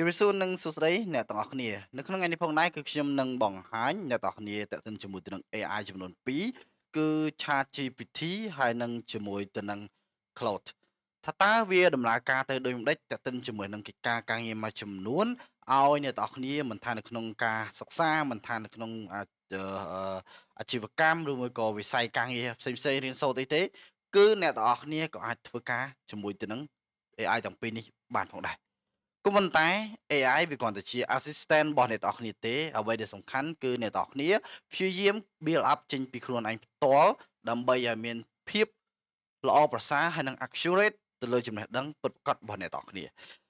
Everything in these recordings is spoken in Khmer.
ជំរាបសួរនិងសួស្តីអ្នកទាំងអស់គ្នានៅក្នុងថ្ងៃនេះផងដែរគឺខ្ញុំនឹងបង្ហាញអ្នកទាំងអស់គ្នាតេតិនជាមួយទៅនឹង AI ចំនួន2គឺ ChatGPT ហើយនឹងជាមួយទៅនឹង Claude ថាតើវាដំណើរការទៅដូចម្ដេចតេតិនជាមួយនឹងកិច្ចការការងារមួយចំនួនឲ្យអ្នកទាំងអស់គ្នាមិនថានៅក្នុងការសិក្សាមិនថានៅក្នុងអាជីវកម្មឬមួយក៏វិស័យការងារផ្សេងៗរៀនសូត្រអីទេគឺអ្នកទាំងអស់គ្នាក៏អាចធ្វើការជាមួយទៅនឹង AI ទាំងពីរនេះបានផងដែរ ក៏ប៉ុន្តែ AI វាគ្រាន់តែជា assistant របស់អ្នកទាំងអស់គ្នាទេអ្វីដែលសំខាន់គឺអ្នកទាំងអស់គ្នាព្យាយាម build up ចេញពីខ្លួនឯងផ្ទាល់ដើម្បីឲ្យមានភាពល្អប្រសើរហើយនិង accurate ទៅលើចំណេះដឹងពិតប្រាកដរបស់អ្នកទាំងអស់គ្នា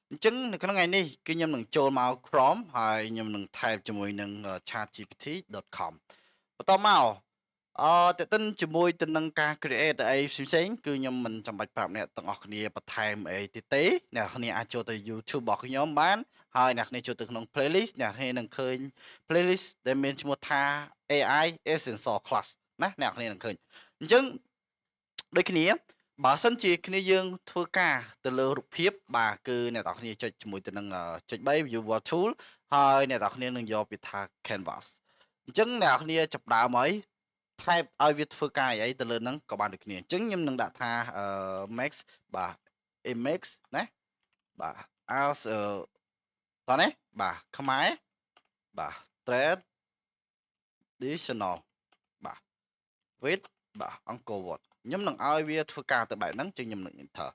អញ្ចឹងនៅក្នុងថ្ងៃនេះគឺខ្ញុំនឹងចូលមក Chrome ហើយខ្ញុំនឹង type ជាមួយនឹង chatgpt.com បន្ទាប់មកទន្ទឹមជាមួយទៅនឹងការ create អីផ្សេងៗគឺខ្ញុំមិនចាំបាច់ប្រាប់អ្នកទាំងអស់គ្នាបន្ថែមអីទៀតទេអ្នកគ្នាអាចចូលទៅ YouTube របស់ខ្ញុំបានហើយអ្នកគ្នាចូលទៅក្នុង playlist អ្នកគ្នានឹងឃើញ playlist ដែលមានឈ្មោះថា AI Essential Class ណាអ្នកគ្នានឹងឃើញអញ្ចឹងដូចគ្នាបើសិនជាគ្នាយើងធ្វើការទៅលើរូបភាពបាទគឺអ្នកទាំងអស់គ្នាចុចជាមួយទៅនឹងចុច3 viewer tool ហើយអ្នកទាំងអស់គ្នានឹងយកវាថា canvas អញ្ចឹងអ្នកនរគ្នាចាប់ផ្ដើមហើយ type ឲ្យវាធ្វើការអីទៅលើហ្នឹងក៏បានដូចគ្នាអញ្ចឹងខ្ញុំនឹងដាក់ថាmax បាទ image ណាបាទ as តោះណាបាទខ្មែរបាទ traditional បាទ with បាទអង្គរវត្តខ្ញុំនឹងឲ្យវាធ្វើការទៅបែបហ្នឹងជាងខ្ញុំនឹង enter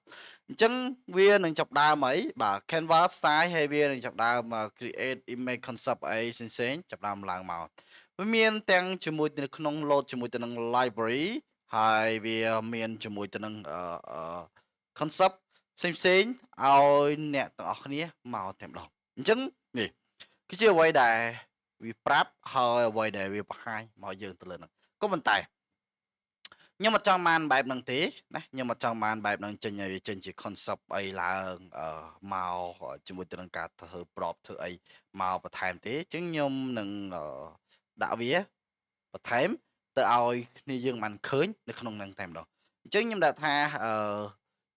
អញ្ចឹងវានឹងចាប់ដើមអីបាទ canvas size ហើយវានឹងចាប់ដើមcreate image concept អីផ្សេងៗចាប់ដើមឡើងមកវាមានទាំងជាមួយនៅក្នុង load ជាមួយទៅនឹង library ហើយវាមានជាមួយទៅនឹងconcept ផ្សេងៗឲ្យអ្នកទាំងអស់គ្នាមកតែម្ដងអញ្ចឹងនេះគឺជាអ្វីដែលវាប្រាប់ហើយអ្វីដែលវាបង្ហាញមកយើងទៅលើហ្នឹងក៏ប៉ុន្តែខ្ញុំអត់ចង់បានបែបហ្នឹងទេណាខ្ញុំអត់ចង់បានបែបហ្នឹងចេញឲ្យវាចេញជា concept អីឡើងមកជាមួយទៅនឹងការធ្វើ prompt ធ្វើអីមកបន្ថែមទេអញ្ចឹងខ្ញុំនឹងដាក់វាបន្ថែមទៅឲ្យគ្នាយើងបានឃើញនៅក្នុងហ្នឹងតែម្ដងអញ្ចឹងខ្ញុំដាក់ថា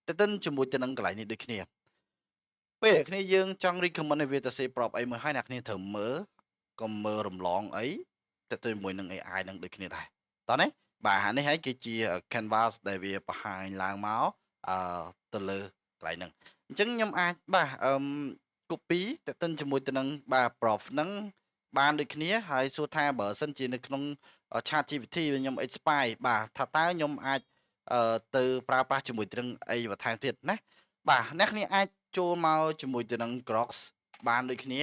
ទន្ទឹមជាមួយទៅនឹងកន្លែងនេះដូចគ្នាពេលដែលគ្នាយើងចង់ recommend ឲ្យវាទៅសេ prompt អីមួយហើយអ្នកគ្នាត្រូវមើលកុំមើលរំលងអីទៅជាមួយនឹង AI នឹងដូចគ្នាដែរតោះណាបាទអានេះហើយគឺជា canvas ដែលវាបង្ហាញឡើងមកទៅលើកន្លែងហ្នឹងអញ្ចឹងខ្ញុំអាចបាទcopy ទៅទិនជាមួយទៅនឹងបាទ prof ហ្នឹងបានដូចគ្នាហើយសួរថាបើសិនជានៅក្នុង chat GPT ខ្ញុំ expire បាទថាតើខ្ញុំអាចទៅប្រើប្រាស់ជាមួយទៅនឹងអីបន្ថែមទៀតណាបាទអ្នកគ្នាអាចចូលមកជាមួយទៅនឹង Grok បានដូចគ្នា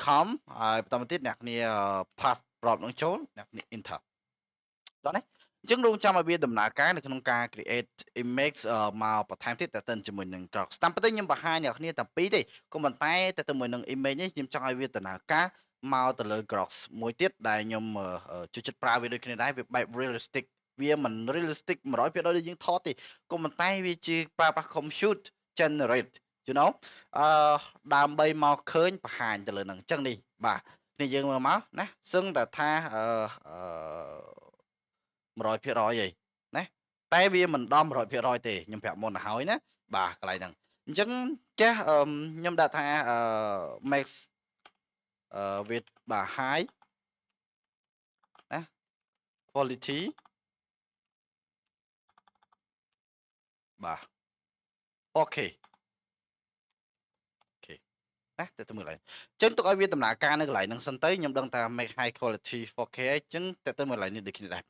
.com ហើយបន្តមកទៀតអ្នកគ្នា pass prompt នឹងចូលអ្នកគ្នា enter តោះណាអញ្ចឹងរងចាំឲ្យវាដំណើរការនៅក្នុងការ create image មកបន្ថែមទៀតតើតិនជាមួយនឹង Grok តាមពិតខ្ញុំបង្ហាញអ្នកគ្នាតែពីរទេក៏ប៉ុន្តែតើទៅមួយនឹង image នេះខ្ញុំចង់ឲ្យវាដំណើរការមកទៅលើ Grok មួយទៀតដែលខ្ញុំជួយចិត្តប្រើវាដូចគ្នាដែរវាបែប realistic វាមិន realistic 100%ដូចយើងថតទេក៏ប៉ុន្តែវាជាប្រើប្រាស់ compute generate you know អឺដើម្បីមកឃើញបង្ហាញទៅលើនឹងអញ្ចឹងនេះបាទនេះយើងមើលមកណាសឹងតែថា100%ហីណាតែវាមិនដល់100%ទេខ្ញុំប្រាប់មុនទៅហើយណាបាទកន្លែងហ្នឹងអញ្ចឹងចេះខ្ញុំដាក់ថាmax with បាទ high ណា quality បាទ 4K ណាទៅមើលឡើយអញ្ចឹងទុកឲ្យវាដំណើរការនៅកន្លែងហ្នឹងសិនទៅខ្ញុំដឹងថា make high quality 4K អញ្ចឹងទៅមើលឡើយនេះដូចគ្នាដែរ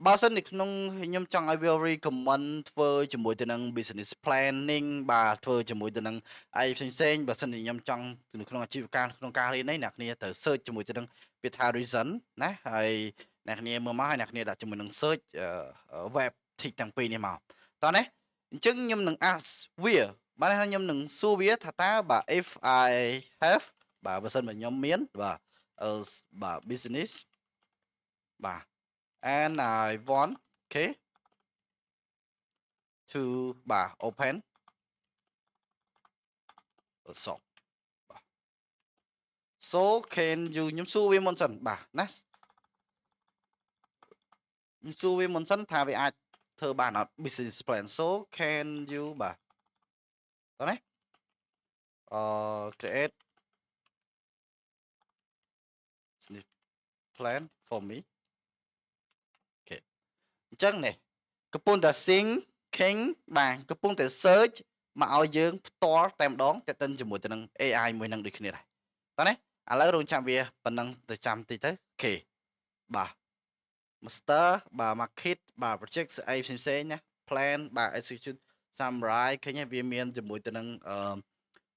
បើសិននៅក្នុងខ្ញុំចង់ឲ្យវា recommend ធ្វើជាមួយទៅនឹង business planning បាទធ្វើជាមួយទៅនឹងអីផ្សេងៗបើសិនជាខ្ញុំចង់នៅក្នុងអាជីវកម្មក្នុងការរៀននេះអ្នកគ្នាត្រូវ search ជាមួយទៅនឹងពាក្យថា reason ណាហើយអ្នកគ្នាមើលមកហើយអ្នកគ្នាដាក់ជាមួយនឹង search web ធីកទាំងពីរនេះមកតោះណាអញ្ចឹងខ្ញុំនឹង ask វាបានថាខ្ញុំនឹងសួរវាថាតើបាទ if I have បាទបើសិនបើខ្ញុំមានបាទបាទ business បាទ and I want okay to បាទ open a shop បាទ so can you ខ្ញុំសួរវាមុនសិនបាទណាខ្ញុំសួរវាមុនសិនថាវាអាចធ្វើបានអត់ business plan so can you បាទតោះណា create business plan for me អូខេអញ្ចឹងនេះកំពុងតែ sync បាទកំពុងតែ search មកឲ្យយើងផ្ទាល់តែម្ដងតែទៅជាមួយទៅនឹង AI មួយនឹងដូចគ្នាដែរតោះណាឥឡូវរងចាំវាប៉ុណ្ណឹងទៅចាំតិចទៅអូខេបាទ master បាទ market បាទ project ស្អីផ្សេងៗណា plan បាទ execute summary ឃើញទេវាមានជាមួយទៅនឹង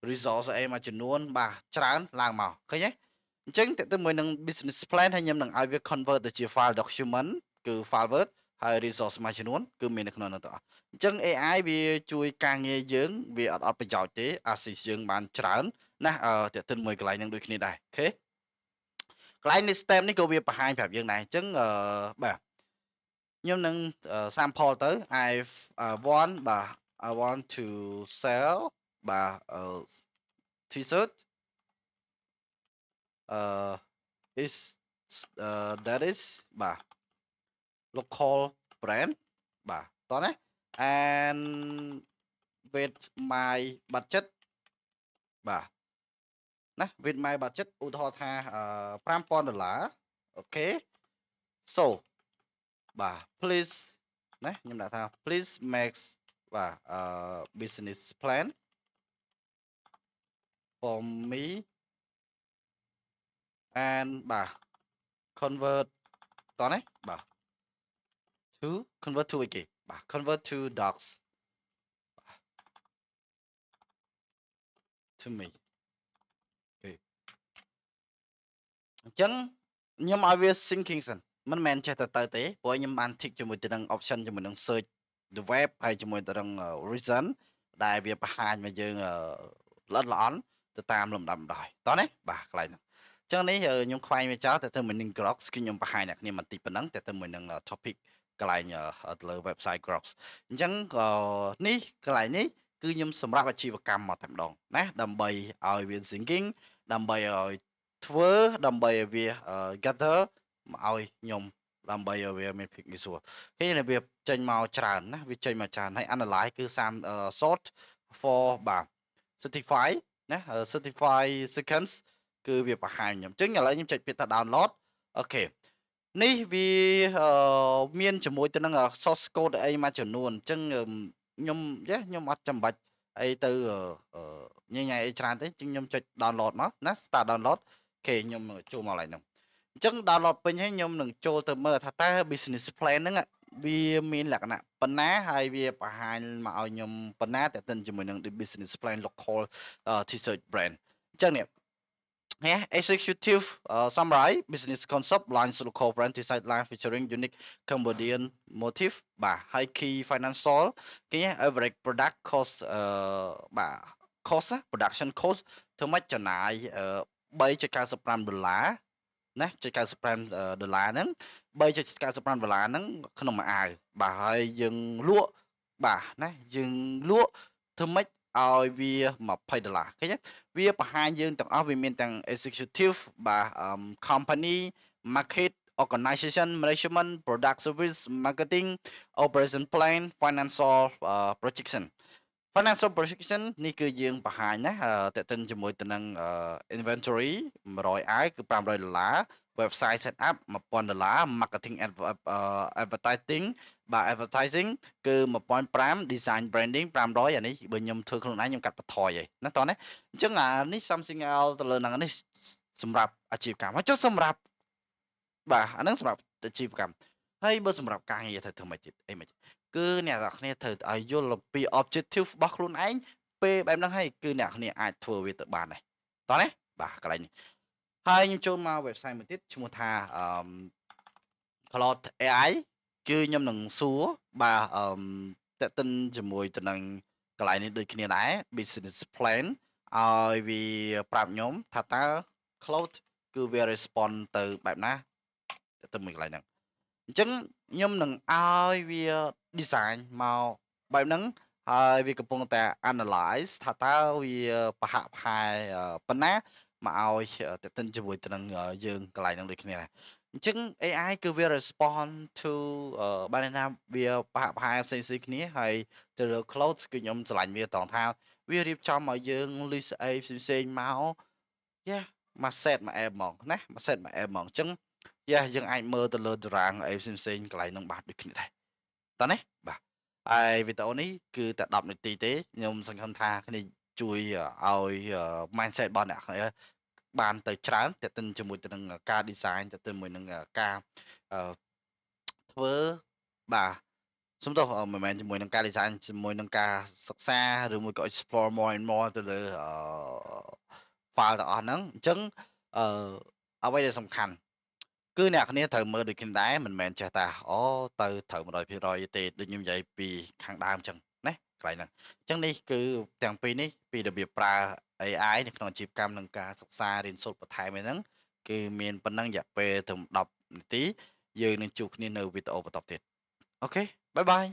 resource អីមួយចំនួនបាទច្រើនឡើងមកឃើញទេអញ្ចឹងតើទៅមួយនឹង business plan ហើយខ្ញុំនឹងឲ្យវា convert ទៅជា file document គឺ file word ហើយ resource មួយចំនួនគឺមាននៅក្នុងនោះទាំងអស់អញ្ចឹង AI វាជួយការងារយើងវាអត់ប្រយោជន៍ទេ assist យើងបានច្រើនណាតើទៅមួយកន្លែងនឹងដូចគ្នាដែរអូខេកន្លែងនេះ step នេះក៏វាបង្ហាញប្រាប់យើងដែរអញ្ចឹងបាទខ្ញុំនឹង sample ទៅ I want to sell បាទ t-shirt is that is បាទ local brand បាទតោះណា and with my budget បាទណា with my budget ឧទាហរណ៍ថា$5,000អូខេ so បាទ please ណាខ្ញុំដាក់ថា please make បាទbusiness plan for me and បាទ convert តោះណាបាទ to convert to អីគេបាទ convert to docs to me អូខេអញ្ចឹងខ្ញុំឲ្យវា syncing សិនមិនមែនចេះតែទៅទេព្រោះខ្ញុំបាន tick ជាមួយទៅនឹង option ជាមួយនឹង search the web ហើយជាមួយទៅនឹង reason ដែលវាបង្ហាញមកយើងល្អិតល្អន់ទៅតាមលំដាប់ដោយតោះណាបាទកន្លែងហ្នឹងអញ្ចឹងនេះខ្ញុំខ្វែងវាចោលទៅមួយនឹង Grok គឺខ្ញុំបង្ហាញអ្នកគ្នាបន្តិចប៉ុណ្ណឹងទៅមួយនឹង topic កន្លែងទៅលើ website Grok អញ្ចឹងនេះកន្លែងនេះគឺខ្ញុំសម្រាប់អាជីវកម្មមកតែម្ដងណាដើម្បីឲ្យវា syncing ដើម្បីឲ្យធ្វើដើម្បីឲ្យវា gather មកឲ្យខ្ញុំដើម្បីឲ្យវាមានភាពងាយស្រួលគេវាចេញមកច្រើនណាវាចេញមកច្រើនហើយ analyze គឺsort for បាទ certify ណា certify seconds គឺវាបង្ហាញខ្ញុំអញ្ចឹងឥឡូវខ្ញុំចុចពាក្យថា download អូខេនេះវាមានជាមួយទៅនឹង source code អីមួយចំនួនអញ្ចឹងខ្ញុំអត់ចាំបាច់អីទៅញញ៉ៃអីច្រើនទេខ្ញុំចុច download មកណា start download អូខេខ្ញុំចូលមកឡើងហ្នឹងអញ្ចឹង download ពេញហើយខ្ញុំនឹងចូលទៅមើលថាតើ business plan ហ្នឹងវាមានលក្ខណៈប៉ុណ្ណាហើយវាបង្ហាញមកឲ្យខ្ញុំប៉ុណ្ណាតើទៅជាមួយនឹង business plan local t-shirt brand អញ្ចឹងនេះexecutive summary business concept launch local brand t-shirt line featuring unique Cambodian motif បាទហើយ key financial គេ average product cost បាទ cost production cost ធ្វើម៉េចចំណាយ$3.95ណា$0.95ហ្នឹង$3.95ហ្នឹងក្នុងមួយអាវបាទហើយយើងលក់បាទណាយើងលក់ធ្វើម៉េចឲ្យវា$20ឃើញទេវាបង្ហាញយើងទាំងអស់វាមានទាំង executive បាទ company market organization management product service marketing operation plan financial projection financial projection នេះគឺយើងបង្ហាញណាតេតិនជាមួយទៅនឹង inventory 100អាវគឺ$500 website setup $1000 marketing advertising បាទ advertising គឺ1500 design branding 500អានេះបើខ្ញុំធ្វើខ្លួនឯងខ្ញុំកាត់បន្ថយហើយណាតោះណាអញ្ចឹងអានេះ something else ទៅលើហ្នឹងនេះសម្រាប់អាជីវកម្មហើយចុះសម្រាប់បាទអាហ្នឹងសម្រាប់អាជីវកម្មហើយបើសម្រាប់ការងារទៅធ្វើម៉េចទៀតអីមិនគឺអ្នកនរគ្នាត្រូវឲ្យយល់ពី objective របស់ខ្លួនឯងពេលបែបហ្នឹងហើយគឺអ្នកគ្នាអាចធ្វើវាទៅបានដែរតោះណាបាទកន្លែងនេះហើយខ្ញុំចូលមក website មួយទៀតឈ្មោះថា Cloud AI គឺខ្ញុំនឹងសួរបាទតេតិនជាមួយទៅនឹងកន្លែងនេះដូចគ្នាដែរ business plan ឲ្យវាប្រាប់ខ្ញុំថាតើ Cloud គឺវា respond ទៅបែបណាទៅមួយកន្លែងហ្នឹងអញ្ចឹងខ្ញុំនឹងឲ្យវា design មកបែបហ្នឹងហើយវាកំពុងតែ analyze ថាតើវាប្រហាក់ប្រហែលប៉ុណ្ណាមកឲ្យតេតិនជាមួយទៅនឹងយើងកន្លែងហ្នឹងដូចគ្នាដែរអញ្ចឹង AI គឺវា respond to បានន័យថាវាប្រហាក់ប្រហែលផ្សេងៗគ្នាហើយទៅលើ cloud គឺខ្ញុំឆ្លាញ់វាត្រង់ថា វារៀបចំឲ្យយើង list អីផ្សេងៗមក yeah មក set មក app ហ្មងណាមក set មក app ហ្មងអញ្ចឹង yeah យើងអាចមើលទៅលើតារាងអីផ្សេងៗកន្លែងហ្នឹងបាទដូចគ្នាដែរតោះណាបាទហើយវីដេអូនេះគឺតែ10នាទីទេខ្ញុំសង្ឃឹមថាគ្នាជួយឲ្យ mindset របស់អ្នកគ្នាបានទៅច្រើនទាក់ទិនជាមួយទៅនឹងការ design ទាក់ទិនជាមួយនឹងការអឺធ្វើបាទសុំទោសមិនមែនជាមួយនឹងការ design ជាមួយនឹងការសិក្សាឬមួយក៏ explore more and more ទៅលើfile ទាំងអស់ហ្នឹងអញ្ចឹងអឺអ្វីដែលសំខាន់គឺអ្នកគ្នាត្រូវមើលដូចគ្នាដែរមិនមែនចេះតែអូទៅត្រូវ100%ទេដូចខ្ញុំនិយាយពីខាងដើមអញ្ចឹងណាកន្លែងហ្នឹងអញ្ចឹងនេះគឺទាំងពីរនេះពីរបៀបប្រើ AI នៅក្នុងអាជីវកម្មនិងការសិក្សារៀនសូត្របន្ថែមអីហ្នឹងគឺមានប៉ុណ្ណឹងរយៈពេលត្រឹម10នាទីយើងនឹងជួបគ្នានៅវីដេអូបន្តទៀតអូខេបាយបាយ